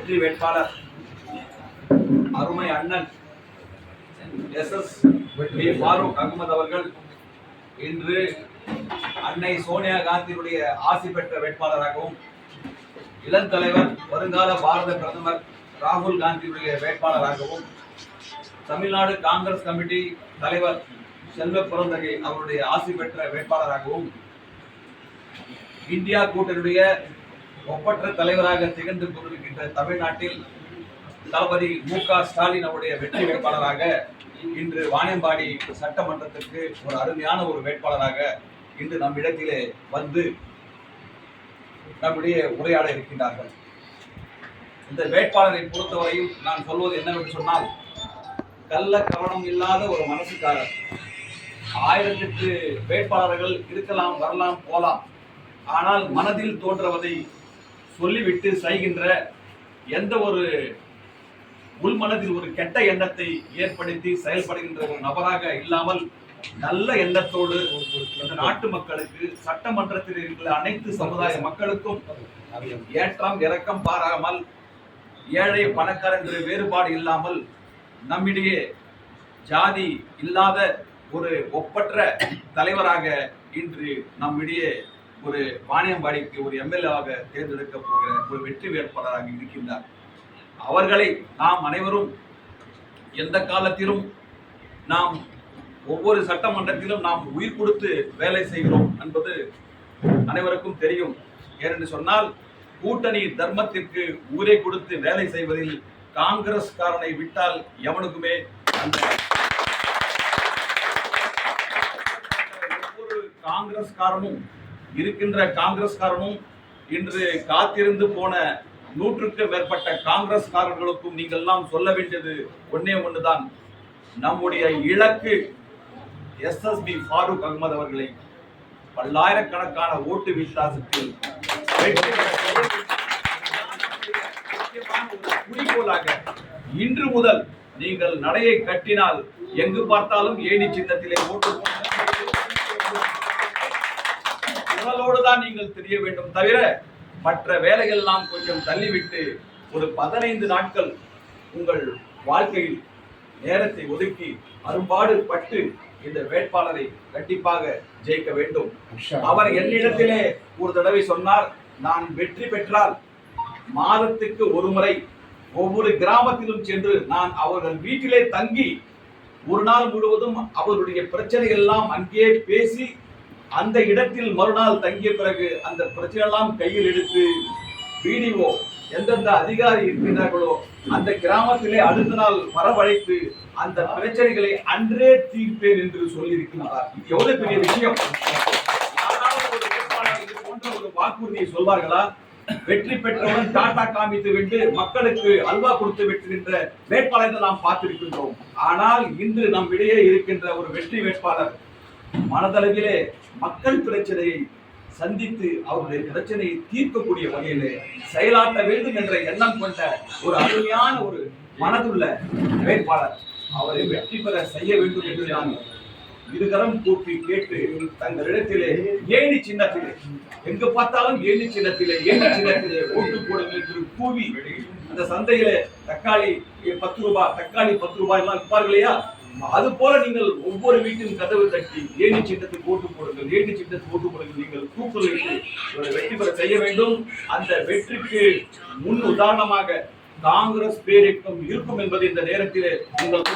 வெற்றி வேட்பாளர் அருமை அண்ணன் SSB ஃபாரூக் அகமது அவர்கள் இன்று அன்னை சோனியா காந்தியுடைய ஆசி பெற்ற வேட்பாளராகவும் இளம் தலைவர் வருங்கால பாரத பிரதமர் ராகுல் காந்தியுடைய வேட்பாளராகவும் தமிழ்நாடு காங்கிரஸ் கமிட்டி தலைவர் செல்வ பிறந்தகை அவருடைய ஆசி பெற்ற வேட்பாளராகவும் இந்தியா கூட்டணியுடைய ஒப்பற்ற தலைவராக திகழ்ந்து கொண்டிருக்கின்ற தமிழ்நாட்டில் தளபதி MK ஸ்டாலின் அவருடைய வெற்றி வேட்பாளராக இன்று வாணியம்பாடி சட்டமன்றத்திற்கு ஒரு அருமையான ஒரு வேட்பாளராக இன்று நம்மிடத்திலே வந்து நம்முடைய உரையாட இருக்கின்றார்கள். இந்த வேட்பாளரை பொறுத்தவரையும் நான் சொல்வது என்னவென்று சொன்னால், கள்ள கவனம் இல்லாத ஒரு மனசுக்காரர். 1008 வேட்பாளர்கள் இருக்கலாம், வரலாம், போலாம். ஆனால் மனதில் தோன்றவதை சொல்லிவிட்டு செய்கின்ற எந்த ஒரு உள்மனதில் ஒரு கெட்ட எண்ணத்தை ஏற்படுத்தி செயல்படுகின்ற ஒரு நபராக இல்லாமல் நல்ல எண்ணத்தோடு இந்த நாட்டு மக்களுக்கு, சட்டமன்றத்தில் இருக்கிற அனைத்து சமுதாய மக்களுக்கும் ஏற்றம் இறக்கம் பாராமல், ஏழை பணக்காரர் என்ற வேறுபாடு இல்லாமல் நம்மிடையே ஜாதி இல்லாத ஒரு ஒப்பற்ற தலைவராக இன்று நம்மிடையே ஒரு வாணியம்பாடிக்கு ஒரு MLA-வாக தேர்ந்தெடுக்க போகிற ஒரு வெற்றி வேட்பாளராக இருக்கின்றார். அவர்களை நாம் அனைவரும் எந்த காலத்திலும் நாம் ஒவ்வொரு சட்டமன்றத்திலும் நாம் உயிர் கொடுத்து வேலை செய்கிறோம் என்பது அனைவருக்கும் தெரியும். ஏனென்று சொன்னால், கூட்டணி தர்மத்திற்கு ஊரை கொடுத்து வேலை செய்வதில் காங்கிரஸ்காரனை விட்டால் எவனுக்குமே அந்த ஒவ்வொரு காங்கிரஸ்காரனும் இருக்கின்ற காங்கிரஸ்காரனும் இன்று காத்திருந்து போன 100க்கும் மேற்பட்ட காங்கிரஸ்காரர்களுக்கும் நீங்கள் எல்லாம் சொல்ல வேண்டியது ஒன்னே ஒன்றுதான். நம்முடைய இலக்கு SSB ஃபாரூக் அகமது அவர்களை பல்லாயிரக்கணக்கான ஓட்டு வித்தியாசத்தில் குறிக்கோளாக இன்று முதல் நீங்கள் நடையை கட்டினால் எங்கு பார்த்தாலும் ஏணி சின்னத்திலே ஓட்டு குரலோடுதான் நீங்கள் தெரிய வேண்டும் தவிர மற்ற வேலைகள் எல்லாம் கொஞ்சம் தள்ளிவிட்டு ஒரு 15 நாட்கள் உங்கள் வாழ்க்கையில் நேரத்தை ஒதுக்கி அரும்பாடு பட்டு இந்த வேட்பாளரை கண்டிப்பாக ஜெயிக்க வேண்டும். அவர் என்னிடத்திலே ஒரு தடவை சொன்னார், நான் வெற்றி பெற்றால் மாதத்துக்கு ஒரு முறை ஒவ்வொரு கிராமத்திலும் சென்று நான் அவர்கள் வீட்டிலே தங்கி ஒரு நாள் முழுவதும் அவருடைய பிரச்சனைகள் எல்லாம் அங்கே பேசி, அந்த இடத்தில் மறுநாள் தங்கிய பிறகு அந்த பிரச்சனை எல்லாம் கையில் எடுத்து BDO எந்தெந்த அதிகாரி இருக்கின்றார்களோ அந்த கிராமத்திலே அடுத்த நாள் வரவழைத்து அந்த பிரச்சனைகளை அன்றே தீர்ப்பேன் என்று சொல்லியிருக்கிறார். இது எவ்வளவு பெரிய விஷயம்! இது போன்ற ஒரு வாக்குறுதியை சொல்வார்களா? வெற்றி பெற்றவுடன் டாடா காமித்து விட்டு மக்களுக்கு அல்வா கொடுத்து விட்டுகின்ற வேட்பாளரை நாம் பார்த்திருக்கின்றோம். ஆனால் இன்று நம் இடையே இருக்கின்ற ஒரு வெற்றி வேட்பாளர் மனதளவிலே மக்கள் பிரச்சனையை சந்தித்து அவருடைய பிரச்சனையை தீர்க்கக்கூடிய வகையிலே செயலாற்ற வேண்டும் என்ற எண்ணம் கொண்ட ஒரு அருமையான ஒரு மனதுள்ள வேட்பாளர். அவரை வெற்றி பெற செய்ய வேண்டும் என்று நான் இருகரம் கூப்பி கேட்டு தங்களிடத்திலே ஏணி சின்னத்திலே எங்கு பார்த்தாலும் ஏணி சின்னத்திலே ஓட்டு போடுங்கள் என்று கூவி, அந்த சந்தையில தக்காளி 10 ரூபாய், தக்காளி 10 ரூபாய் எல்லாம் விற்பார்கள் இல்லையா? அது போல நீங்கள் ஒவ்வொரு வீட்டின் கதவு தட்டி ஏணி சின்னத்துக்கு ஓட்டு போடுங்கள், ஏணி சின்னத்துக்கு ஓட்டு போடுங்கள், நீங்கள் கூக்குரலிட்டு வெற்றி பெற செய்ய வேண்டும். அந்த வெற்றிக்கு முன் உதாரணமாக காங்கிரஸ் பேரியக்கம் இருக்கும் என்பது இந்த நேரத்தில் உங்களுக்கு